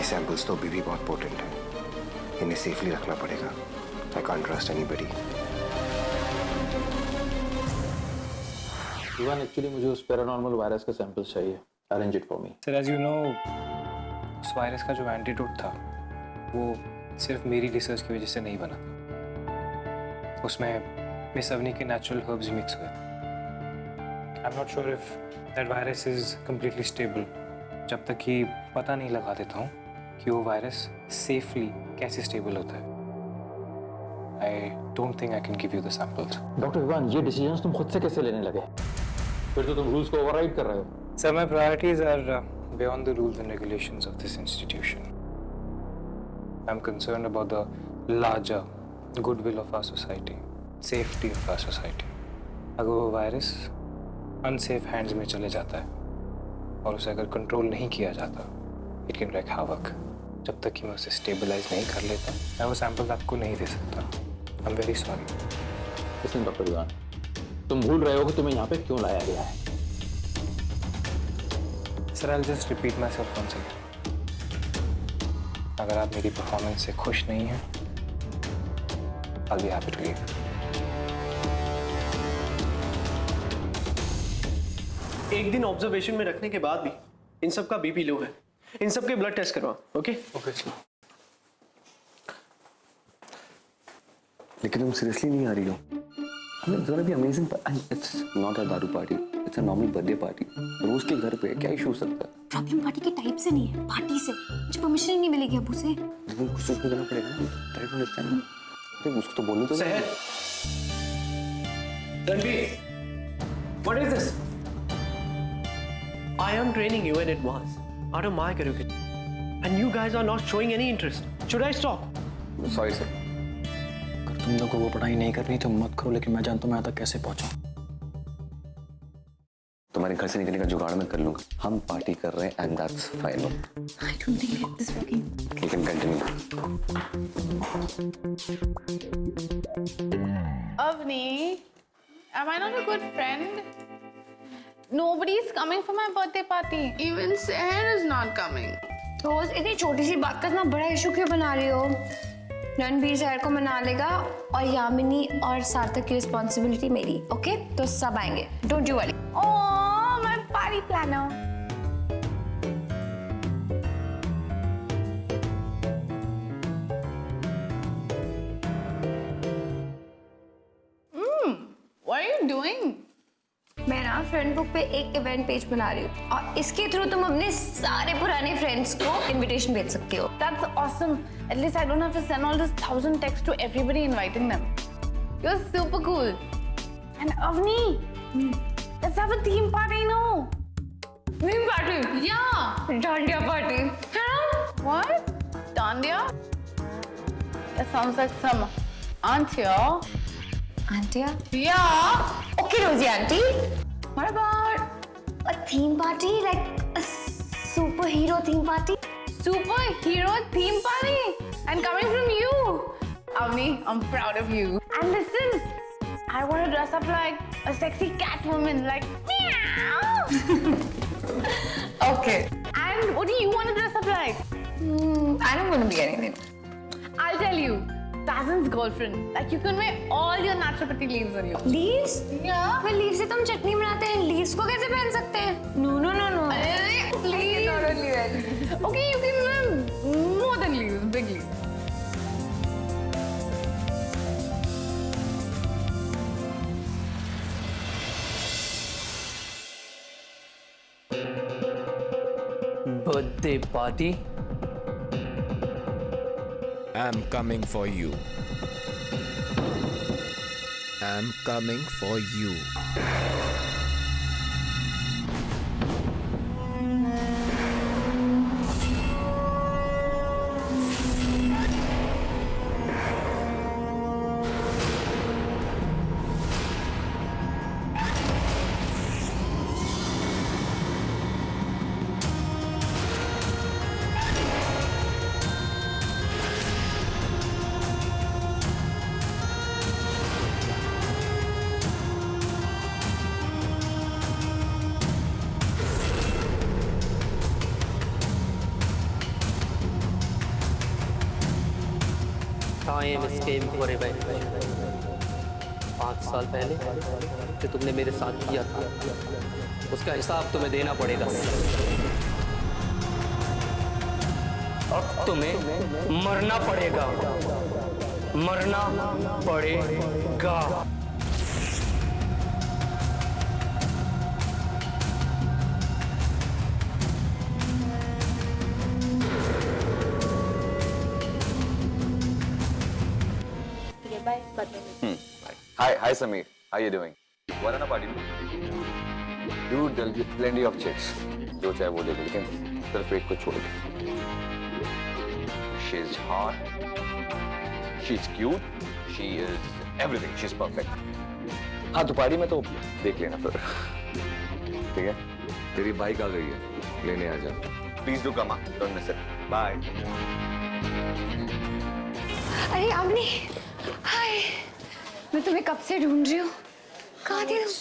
Samples तो अभी भी बहुत पोटेंट है, इन्हें सेफली रखना पड़ेगा। I can't trust anybody. Even actually मुझे उस पैरानॉर्मल वायरस के सैंपल्स चाहिए। Arrange it for me. Sir as you know, उस वायरस का जो एंटीडोट था वो सिर्फ मेरी रिसर्च की वजह से नहीं बना था। उसमें मिस अवनी के नेचुरल हर्ब्स मिक्स हुए। I am not sure if that virus is completely stable जब तक कि पता नहीं लगा देता हूँ कि वो वायरस सेफली कैसे स्टेबल होता है। I don't think I can give you the samples. Doctor Vivan, ये डिसीजंस तुम खुद से कैसे लेने लगे? फिर तो तुम रूल्स को ओवरराइड कर रहे हो। Sir, my priorities are beyond the rules and regulations of this institution. I'm concerned about the larger goodwill of our society, safety of our society. अगर वो वायरस unsafe hands में चले जाता है और उसे अगर कंट्रोल नहीं किया जाता, it can wreak havoc. जब तक कि मैं उसे स्टेबलाइज नहीं कर लेता, मैं वो सैंपल्स आपको नहीं दे सकता। I'm very sorry. Listen doctor Vivan, तुम भूल रहे हो कि तुम्हें यहाँ पे क्यों लाया गया है। Sir, I'll just repeat myself once again. अगर आप मेरी परफॉर्मेंस से खुश नहीं हैं, I'll be happy to leave. एक दिन ऑब्जर्वेशन में रखने के बाद भी इन सब का बीपी लो है। इन सब के ब्लड टेस्ट करवाओ। ओके? Okay sir. लेकिन तुम सीरियसली नहीं आ रही हो? It's gonna be amazing, and it's not a दारू party, it's a normal birthday party. रोज के घर पे क्या इशू हो सकता है? प्रॉब्लम पार्टी के टाइप से नहीं है, पार्टी से। मुझे परमिशन ही नहीं मिलेगी अबू से। लेकिन कुछ तो करना पड़ेगा ना। Try to understand. तो उसको तो बोलने तो Sahar, Ranbir, what is this? I am training you in advance, out of my curriculum, and you guys are not showing any interest. Should I stop? Sorry sir. अगर तुम लोगों को वो पढ़ाई नहीं करनी तो मत करो, लेकिन मैं जानता हूँ मैं यहाँ तक कैसे पहुँचा। तुम्हारे घर से निकलने का जुगाड़ मैं कर लूंगा। हम पार्टी कर रहे हैं and that's fine. I don't think this is working. You can continue. Avni, am I not a good friend? Nobody is coming for my birthday party. Even Seher is not coming. रोज इतनी छोटी सी बात का इतना बड़ा issue क्यों बना रही हो? रणबीर शहर को मना लेगा और यामिनी और सार्थक की रिस्पॉन्सिबिलिटी मेरी। ओके? तो सब आएंगे। Don't you worry. Oh, my party planner. What are you doing? मैं ना फ्रेंड बुक पे एक इवेंट पेज बना रही हूँ और इसके थ्रू तुम अपने सारे पुराने फ्रेंड्स को इनविटेशन भेज सकती हो। That's awesome. At least I don't have to send all this 1,000 texts to everybody inviting them. You're super cool. And Avni, let's have a theme party, no? Theme party? Yeah. Dandiya party है ना? What? Dandiya? That sounds like some aunt here. आंटिया? Yeah. Okay, Rosie auntie. What about A theme party, like a superhero theme party? superhero theme party? And coming from you. Avni, I'm proud of you. And listen, I want to dress up like a sexy cat woman, like meow. Okay. And what do you want to dress up like? I don't want to be anything. I'll tell you. Tazin's girlfriend. Like you can wear all your naturopathy leaves on you. Leaves? Yeah. पर leave से तुम चटनी बनाते हैं, leaves को कैसे पहन सकते हैं? No, no, no, no. Please. Okay, you can wear more than leaves, big leaves. Birthday party? I'm coming for you. I'm coming for you. Time is came for revenge. 5 साल पहले जो तुमने मेरे साथ किया था उसका हिसाब तुम्हें देना पड़ेगा। अब तुम्हें मरना पड़ेगा, मरना पड़ेगा। Hi Sameer, how you doing? Wanna party? Dude, there'll be plenty of chicks. जो चाहे वो ले लो, लेकिन सिर्फ एक को छोड़ दो। She's hot, she's cute, she is everything, she's perfect. हाँ तो पार्टी में तो देख लेना फिर, ठीक है? तेरी बाइक आ गई है, लेने आ जा। Please do come, don't miss it. Bye. अरे आमनी, हाय, मैं तुम्हें कब से ढूंढ रही हूँ। कहाँ थी तुम?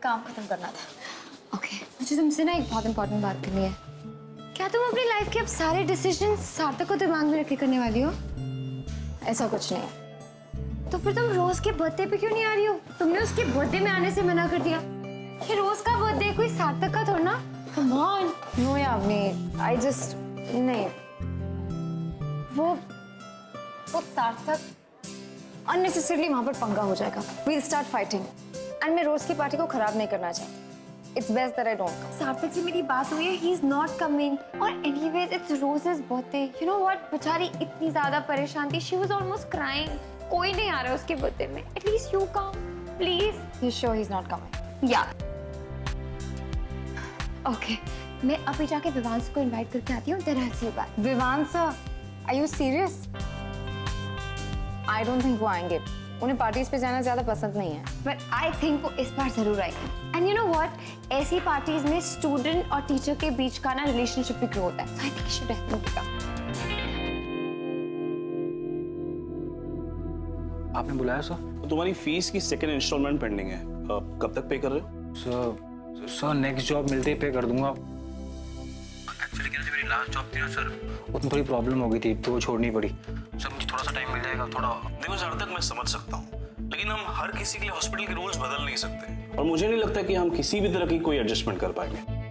काम खत्म करना था। ओके, मुझे तुमसे ना एक बहुत इंपॉर्टेंट बात करनी है। क्या तुम अपनी लाइफ के अब सारे डिसीजन सार्थक को दिमाग में रख के करने वाली हो? ऐसा कुछ नहीं। तो फिर तुम रोज के बर्थडे पे क्यों नहीं आ रही हो? तुमने उसके बर्थडे में आने से मना कर दिया। ये रोज का बर्थडे कोई सार्थक का थोड़ा ना। Come on. No Yavani, I just नहीं। वो सार्थक अननेसेसरली वहां पर पंगा हो जाएगा। We'll start fighting. And मैं रोज की पार्टी को खराब नहीं करना चाहती। It's best that I don't come. सार्थक से मेरी बात हुई है, he's not coming. और anyways, it's Rose's birthday. You know what? बेचारी इतनी ज़्यादा परेशान थी. She was almost crying. कोई नहीं आ रहा है उसके बर्थडे में. At least you come, please. You sure he's not coming? Yeah. Okay. मैं अभी जाके विवांश को इनवाइट करके आती हूँ. Then I'll see you back. Vivansh, are you serious? I don't think वो आएंगे। उन्हें पार्टीज पे जाना ज्यादा पसंद नहीं है। But I think वो इस बार जरूर आएगी। And you know what? ऐसी पार्टीज में स्टूडेंट और टीचर के बीच का ना रिलेशनशिप भी ग्रो होता है। So I think you should definitely come. आपने बुलाया सर? तुम्हारी फीस की सेकंड इंस्टॉलमेंट पेंडिंग है, कब तक पे कर रहे हो? सर नेक्स्ट जॉब मिलते ही पे कर दूंगा। एक्चुअली क्या मेरी लास्ट जॉब थी ना सर, उसमें थोड़ी प्रॉब्लम हो गई थी तो वो छोड़नी पड़ी। सर मुझे थोड़ा सा टाइम मिल जाएगा थोड़ा। देखो सर, तक मैं समझ सकता हूँ, लेकिन हम हर किसी के लिए हॉस्पिटल के रूल्स बदल नहीं सकते, और मुझे नहीं लगता कि हम किसी भी तरह की कोई एडजस्टमेंट कर पाएंगे।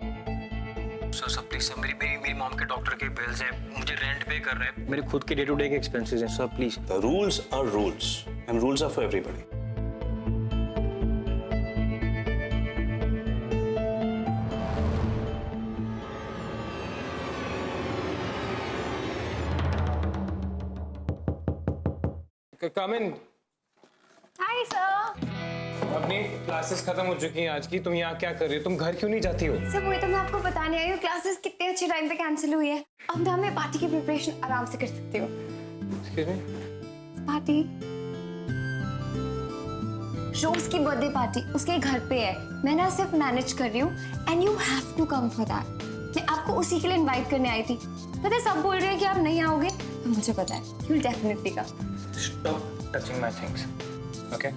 सर प्लीज सर, मेरी मॉम के डॉक्टर के बिल्स हैं, मुझे रेंट पे कर रहे हैं, मेरे खुद के डे टू डे के एक्सपेंसेस हैं sir, please. The rules are rules and rules are for everybody. Come in. Hi sir. अपनी क्लासेस खत्म हो चुकी हैं आज की, तुम यहाँ क्या कर रही हो? तुम घर क्यों नहीं जाती हो? सर वही तो मैं आपको बताने आई हूँ, क्लासेस कितने अच्छे टाइम पे कैंसिल हुई है। अब ना मैं पार्टी की प्रिपरेशन आराम से कर सकती हूँ। Excuse me? पार्टी, रोज की बर्थडे पार्टी उसके घर पे है। मैं ना सिर्फ मैनेज कर रही हूँ and you have to come for that. मैं आपको उसी के लिए इनवाइट करने आई थी। पता है सब बोल रहे हैं कि आप नहीं आओगे, तो मुझे पता है you will definitely come. Stop touching my things. Okay?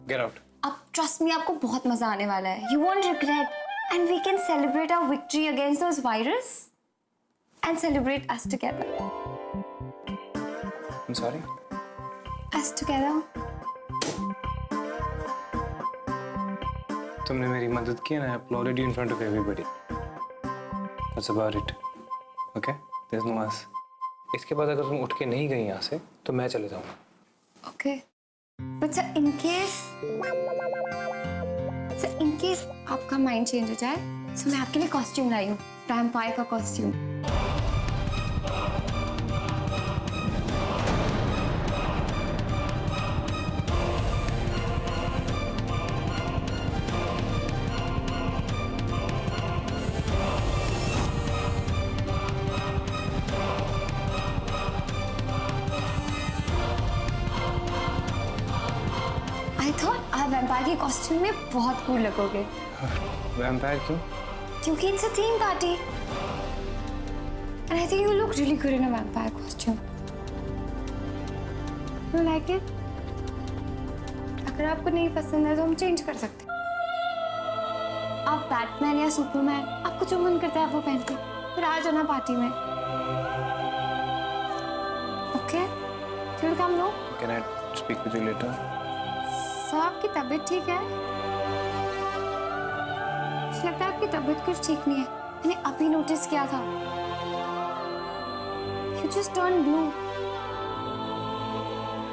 Get out. अब ट्रस्ट मी, आपको बहुत मजा आने वाला है। You won't regret, and we can celebrate our victory against those virus, and celebrate us together. I'm sorry. Us together. तुमने मेरी मदद की ना, I applauded you in front of everybody. That's about it. Okay? There's no us. इसके बाद अगर तुम उठ के नहीं गई यहाँ से, तो मैं चले जाऊँगा। Okay. But sir, in case आपका माइंड चेंज हो जाए, तो मैं आपके लिए कॉस्ट्यूम लाई हूँ, वैम्पायर का कॉस्ट्यूम। I thought आप वैम्पायर के कॉस्ट्यूम में बहुत कूल लगोगे। वैम्पायर क्यों? क्योंकि it's a theme party. And I think you look really good in a vampire costume. You like it? अगर आपको नहीं पसंद है तो हम चेंज कर सकते हैं। आप बैटमैन या सुपरमैन, आपको जो मन करता है आप वो पहन के फिर आ जाना पार्टी में। Okay? You'll come, no? Can I speak with you later? Sir आपकी तबीयत ठीक है? मुझे लगता है आपकी तबीयत कुछ ठीक नहीं है। मैंने अभी नोटिस किया था। You just turned blue.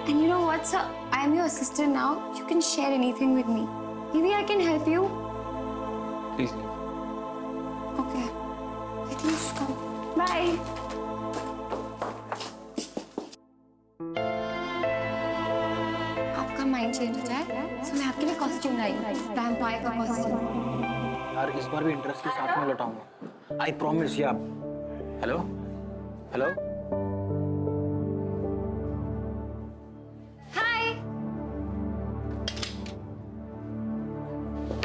And you know what, sir? I am your assistant now. You can share anything with me. Maybe I can help you. Please leave. Okay. I think you should come. Bye. आपका mind change हो जाए तो मैं आपके लिए costume लाई हूँ, vampire का costume. यार इस बार भी इंटरेस्ट के साथ में लौटाऊंगा। आई प्रॉमिस या। Hello hello hi.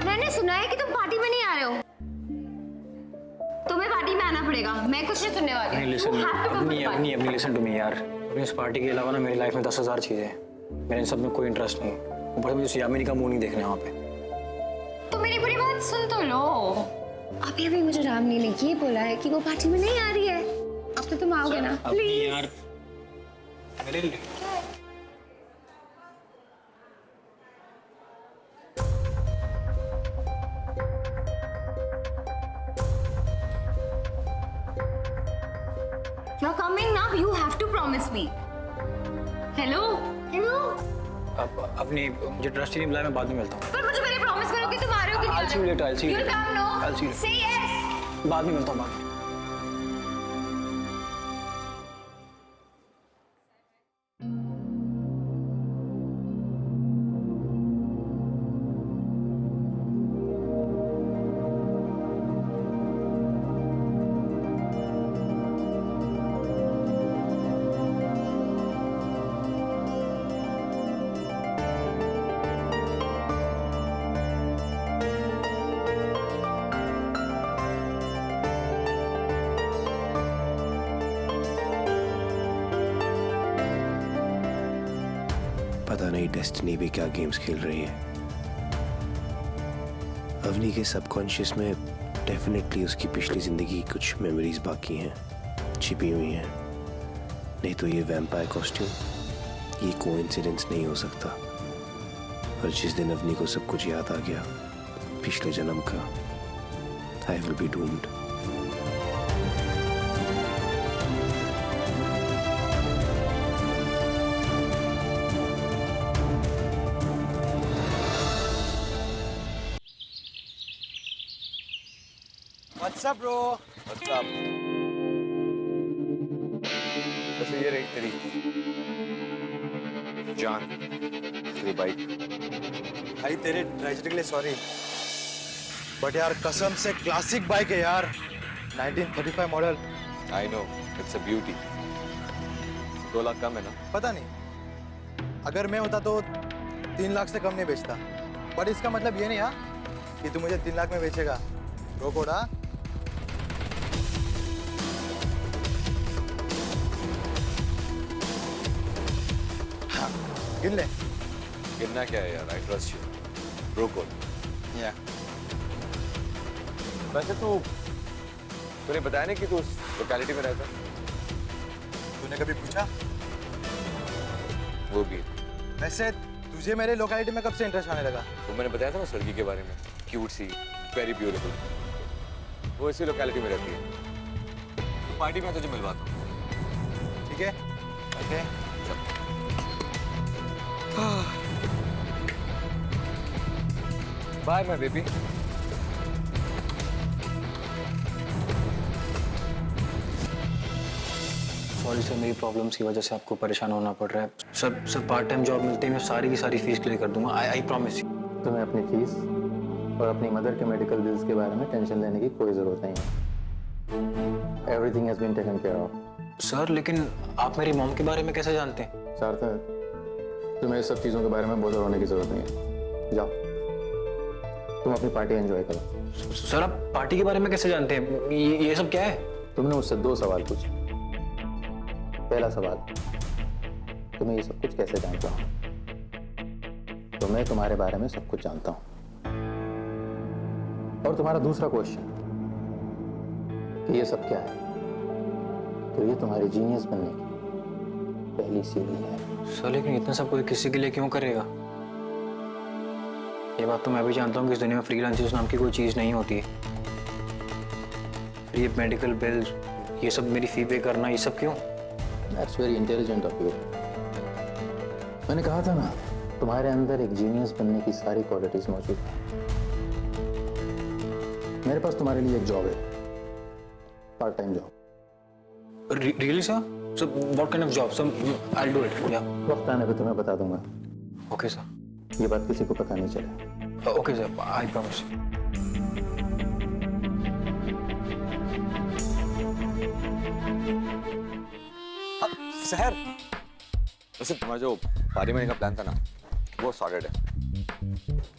मैंने सुना है कि तुम पार्टी में नहीं आ रहे हो। तुम्हें पार्टी में आना पड़ेगा। मैं कुछ नहीं सुनने वाली। नहीं लिसन, अपनी लिसन टू मी यार। अपनी इस पार्टी के अलावा ना मेरी लाइफ में 10,000 चीजें हैं। मेरे इन सब में कोई इंटरेस्ट नहीं है। ऊपर से मुझे यामिनी का मुंह नहीं देखना है वहाँ पे। तो मेरी पूरी बात सुन तो लो। अभी मुझे रामनी ने ये बोला है कि वो पार्टी में नहीं आ रही है। अब तो तुम आओगे ना? प्लीज यार मेरे लिए You're coming now. You have to promise me. Hello? Hello? अपनी मुझे ट्रस्ट ही नहीं बुलाया, मैं बाद में मिलता हूँ। पर मुझे पहले प्रॉमिस करो कि तुम आ रहे हो कि नहीं आ रहे हो? I'll see you later, I'll see you You'll later. come, no? I'll see you. Say yes. बाद में मिलता हूँ बाद में। पता नहीं डेस्टिनी भी क्या गेम्स खेल रही है। अवनी के सबकॉन्शियस में डेफिनेटली उसकी पिछली जिंदगी की कुछ मेमोरीज बाकी हैं, छिपी हुई हैं। नहीं तो ये वैम्पायर कॉस्ट्यूम ये कोइंसिडेंस नहीं हो सकता। और जिस दिन अवनी को सब कुछ याद आ गया पिछले जन्म का, I will be doomed. What's up, bro? What's up? वैसे ये रही तेरी जान, तेरी बाइक। भाई तेरे ट्रेजेडी के लिए सॉरी, बट यार कसम से क्लासिक बाइक है यार, 1935 model. I know, it's a beauty. 2 lakh कम है ना? पता नहीं, अगर मैं होता तो 3 लाख से कम नहीं बेचता। बट इसका मतलब ये नहीं है कि तू मुझे 3 लाख में बेचेगा। रोकोड़ा गिन ले। गिनना क्या है यार? I trust you. Bro code. या वैसे तूने बताया नहीं कि तू उस लोकेलिटी में रहता? तूने कभी पूछा? वो भी। वैसे तुझे मेरे लोकेलिटी में कब से इंटरेस्ट आने लगा? वो मैंने बताया था ना उस लड़की के बारे में, क्यूट सी, वेरी ब्यूटीफुल। वो इसी लोकेलिटी में रहती है। तो पार्टी में तुझे मिलवाता हूँ। ठीक है? Okay. Bye my baby. Sorry sir, मेरी प्रॉब्लम्स की वजह से आपको परेशान होना पड़ रहा है। सर पार्ट टाइम जॉब मिलते ही मैं सारी की सारी फीस क्लियर कर दूंगा। I promise you. तुम्हें अपनी फीस और अपनी मदर के मेडिकल बिल्स के बारे में टेंशन लेने की कोई ज़रूरत नहीं है। Everything has been taken care of. Sir लेकिन आप मेरी मॉम के बारे में कैसे जानते हैं? सार्थक, तुम्हें इस सब चीज़ों के बारे में बोझ होने की ज़रूरत नहीं है। जाओ, तुम अपनी पार्टी एंजॉय करो। सर आप पार्टी के बारे में कैसे जानते हैं? ये सब क्या है? तुमने मुझसे 2 सवाल पूछे। पहला सवाल, तुम्हें ये सब कुछ कैसे जानता हूँ? तो मैं तुम्हारे बारे में सब कुछ जानता हूँ। और तुम्हारा दूसरा क्वेश्चन कि ये सब क्या है, तो ये तुम्हारी जीनियस बनने की पहली सीढ़ी है। सर लेकिन इतना सब कोई किसी के लिए क्यों करेगा? ये बात तो मैं भी जानता हूँ कि इस दुनिया में फ्रीलांसर्स नाम की कोई चीज़ नहीं होती। फ्री मेडिकल बिल्स, ये सब मेरी फी पे करना, ये सब क्यों? That's very intelligent of you. मैंने कहा था ना, तुम्हारे अंदर एक जीनियस बनने की सारी क्वालिटीज मौजूद हैं। मेरे पास तुम्हारे लिए एक जॉब है, part time job. Really, sir? So, what kind of job? So, I'll do it. Yeah. वक्त आने पे तुम्हें बता दूंगा। Okay, sir. ये बात किसी को पता नहीं चले। Okay, sir. I promise. शहर वैसे तुम्हारा जो पार्टी में का प्लान था ना, वो सॉर्टेड है।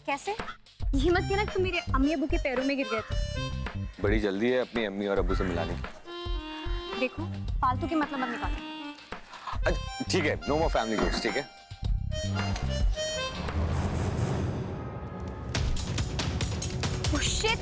कैसे? ये मत कहना कि तुम मेरे अम्मी अब्बू के पैरों में गिर गए थे। बड़ी जल्दी है अपनी अम्मी और अब्बू से मिलाने की। देखो, फालतू के मतलब मत निकालो। ठीक है, नो मोर फैमिली जोक्स, ठीक है? Oh shit!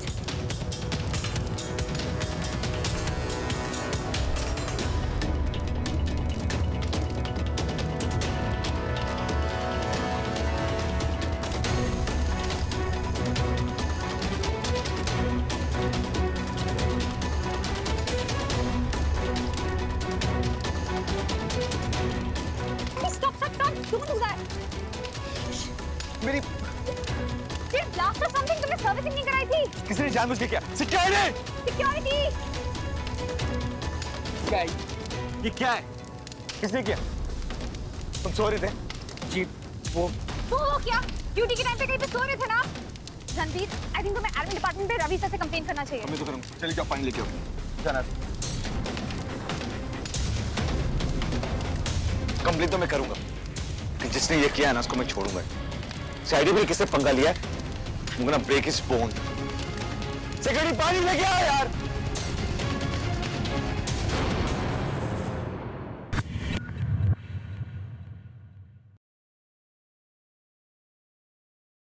मेरी ब्लास्ट और समथिंग तुमने सर्विसिंग नहीं कराई थी? किसी ने जानबूझ के किया। सिक्योरिटी! सिक्योरिटी! क्या है ये? क्या है? किसने किया? तुम सो रहे थे? जी वो क्या? ड्यूटी के टाइम पे कहीं पे सो रहे थे ना? रणवीर, आई थिंक तुम्हें एडमिन डिपार्टमेंट पे रवि सर से कंप्लेन करना चाहिए। मैं तो करूंगा। चलिए जाओ, पानी लेके आओ। जाना कंप्लेन तो मैं करूंगा कि जिसने ये किया है ना, उसको मैं छोड़ूंगा। साइड में किसने पंगा लिया है? I'm gonna break his bone। Secretary पानी लेके आओ यार।